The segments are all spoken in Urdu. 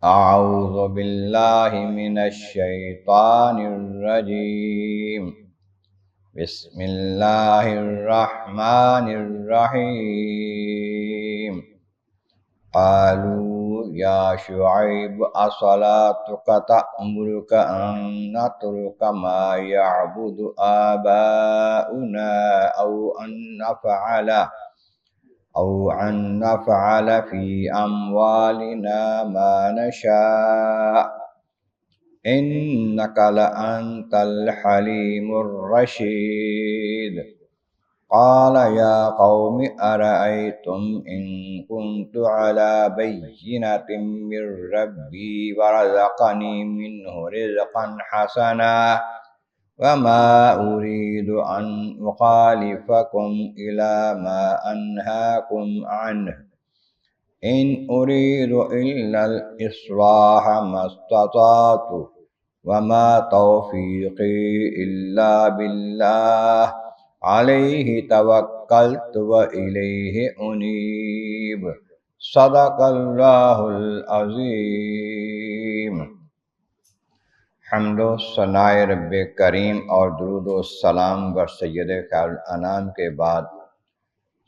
أعوذ بالله من الشيطان الرجيم. بسم الله الرحمن الرحيم. قالوا يا شعيب أصلاتك تأمرك أن نترك ما يعبد آباؤنا أو أن نفعل في أموالنا ما نشاء إنك لأنت الحليم الرشيد. قال يا قوم أرأيتم إن كنت على بينة من ربي ورزقني منه رزقا حسنا وما أريد أن أخالفكم إلى ما أنهاكم عنه إن أريد إلا الإصلاح ما استطعت وما توفيقي إلا بالله عليه توكلت وإليه أنيب. صدق الله العظيم. حمد و ثنائے رب کریم اور درود و سلام بر سید خیر الانام کے بعد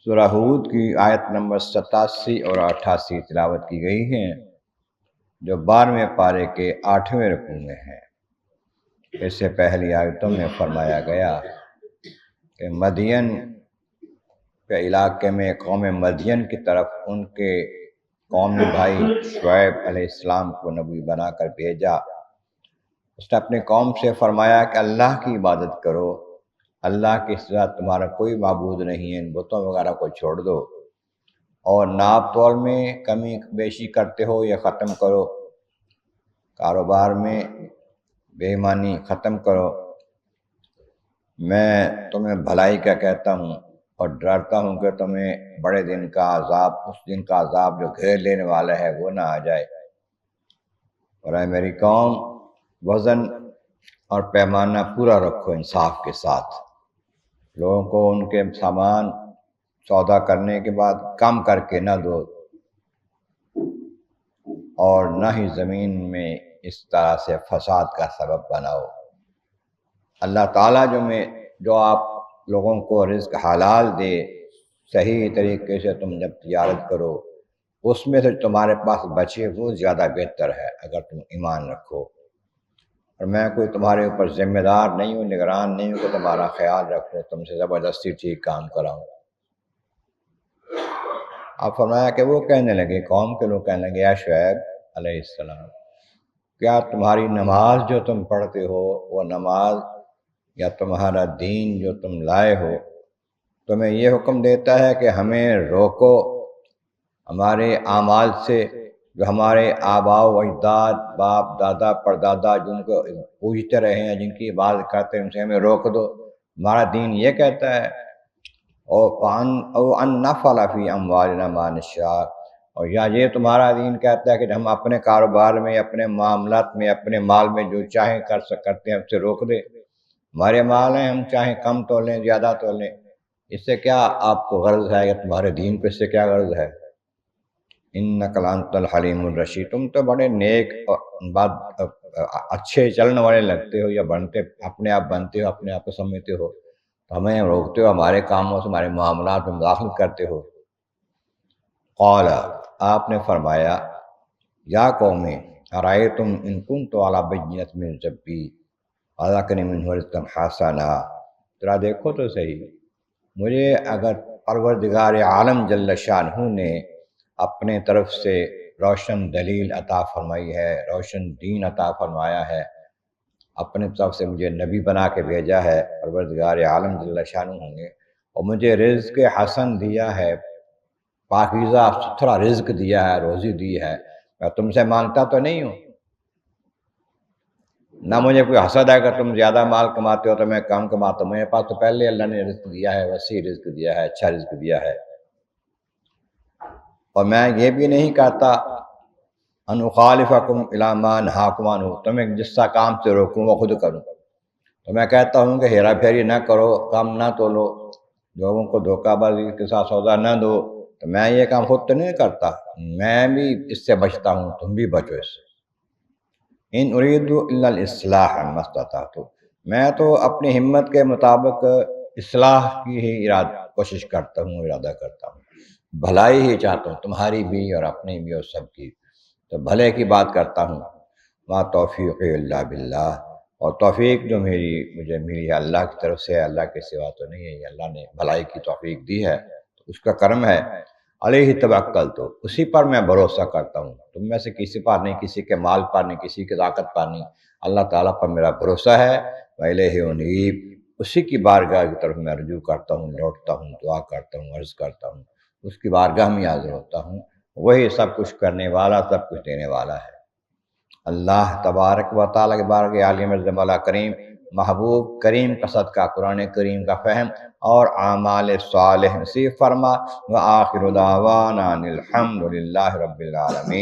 سورہ ہود کی آیت نمبر 87 اور 88 تلاوت کی گئی ہیں، جو 12ویں پارے کے 8ویں رکوع میں ہیں۔ اس سے پہلی آیتوں میں فرمایا گیا کہ مدین کے علاقے میں قوم مدین کی طرف ان کے قوم نے بھائی شعیب علیہ السلام کو نبی بنا کر بھیجا۔ اس نے اپنی قوم سے فرمایا کہ اللہ کی عبادت کرو، اللہ کے سوا تمہارا کوئی معبود نہیں ہے، ان بتوں وغیرہ کو چھوڑ دو، اور ناپ تول میں کمی بیشی کرتے ہو یہ ختم کرو، کاروبار میں بے ایمانی ختم کرو، میں تمہیں بھلائی کا کہتا ہوں اور ڈرتا ہوں کہ تمہیں بڑے دن کا عذاب، اس دن کا عذاب جو گھیر لینے والا ہے وہ نہ آ جائے۔ اور اے میری قوم، وزن اور پیمانہ پورا رکھو انصاف کے ساتھ، لوگوں کو ان کے سامان سودا کرنے کے بعد کم کر کے نہ دو، اور نہ ہی زمین میں اس طرح سے فساد کا سبب بناؤ۔ اللہ تعالیٰ جو آپ لوگوں کو رزق حلال دے، صحیح طریقے سے تم جب تجارت کرو، اس میں سے تمہارے پاس بچے وہ زیادہ بہتر ہے اگر تم ایمان رکھو۔ اور میں کوئی تمہارے اوپر ذمہ دار نہیں ہوں، نگران نہیں ہوں کہ تمہارا خیال رکھوں، تم سے زبردستی ٹھیک کام کراؤں۔ اب فرمایا کہ وہ کہنے لگے، قوم کے لوگ کہنے لگے، یا شعیب علیہ السلام، کیا تمہاری نماز جو تم پڑھتے ہو، وہ نماز یا تمہارا دین جو تم لائے ہو، تمہیں یہ حکم دیتا ہے کہ ہمیں روکو ہمارے اعمال سے، جو ہمارے آباء و اجداد، باپ دادا پردادا جن کو پوجتے رہے ہیں، جن کی عبادت کرتے ہیں، ان سے ہمیں روک دو؟ ہمارا دین یہ کہتا ہے او ان نفعل فی اموالنا ما نشاء، اور یا یہ تمہارا دین کہتا ہے کہ ہم اپنے کاروبار میں، اپنے معاملات میں، اپنے مال میں جو چاہیں کرتے ہیں، اس سے روک دے۔ ہمارے مال ہیں، ہم چاہیں کم تو لیں زیادہ تو لیں، اس سے کیا آپ کو غرض ہے، یا تمہارے دین کو اس سے کیا غرض ہے؟ انک لانت الحلیم الرشید، تم تو بڑے نیک بات اچھے چلنے والے لگتے ہو، یا بنتے اپنے آپ بنتے ہو، اپنے آپ کو سمجھتے ہو، تو ہمیں روکتے ہو، ہمارے کاموں سے، ہمارے معاملات میں مداخلت کرتے ہو۔ قال، آپ نے فرمایا، یا قوم ارأیتم ان کنت علی بینۃ من ربی ورزقنی منہ رزقا حسنا، ذرا دیکھو تو صحیح، مجھے اگر پروردگار عالم جل شانہ نے اپنے طرف سے روشن دلیل عطا فرمائی ہے، روشن دین عطا فرمایا ہے، اپنے طرف سے مجھے نبی بنا کے بھیجا ہے پروردگار عالم جل شانہ نے، اور مجھے رزق حسن دیا ہے، پاکیزہ ستھرا رزق دیا ہے، روزی دی ہے، میں تم سے مانگتا تو نہیں ہوں، نہ مجھے کوئی حسد ہے کہ تم زیادہ مال کماتے ہو تو میں کم کماتا ہوں، میرے پاس تو پہلے اللہ نے رزق دیا ہے، وسیع رزق دیا ہے، اچھا رزق دیا ہے، اور میں یہ بھی نہیں کہتا ان اخالفکم الی ما انہاکم عنہ، تمہیں جس سا کام سے روکوں وہ خود کروں، تو میں کہتا ہوں کہ ہیرا پھیری نہ کرو، کم نہ تولو، لوگوں کو دھوکہ بازی کے ساتھ سودا نہ دو، تو میں یہ کام خود تو نہیں کرتا، میں بھی اس سے بچتا ہوں، تم بھی بچو اس سے۔ ان اريد الا الاصلاح ما استطعت، میں تو اپنی ہمت کے مطابق اصلاح کی ہی کوشش کرتا ہوں، ارادہ کرتا ہوں، بھلائی ہی چاہتا ہوں، تمہاری بھی اور اپنی بھی اور سب کی، تو بھلے کی بات کرتا ہوں۔ ما توفیق الا باللہ، اور توفیق جو مجھے ملی ہے اللہ کی طرف سے، اللہ کے سوا تو نہیں ہے، یہ اللہ نے بھلائی کی توفیق دی ہے تو اس کا کرم ہے۔ علیہ توکل، تو اسی پر میں بھروسہ کرتا ہوں، تم میں سے کسی پر نہیں، کسی کے مال پر نہیں، کسی کی طاقت پر نہیں، اللہ تعالیٰ پر میرا بھروسہ ہے۔ وَإِلَيْهِ أُنِيبُ، اسی کی بارگاہ کی طرف میں رجوع کرتا ہوں، لوٹتا ہوں، دعا کرتا ہوں، عرض کرتا ہوں، اس کی بارگاہ میں حاضر ہوتا ہوں، وہی سب کچھ کرنے والا، سب کچھ دینے والا ہے۔ اللہ تبارک و تعالیٰ کے بارگاہ عالم مرد مولا کریم، محبوب کریم کا صدقہ قرآن کریم کا فہم اور اعمال صالح نصیب فرما۔ وآخر دعوانا الحمد للہ رب العالمین۔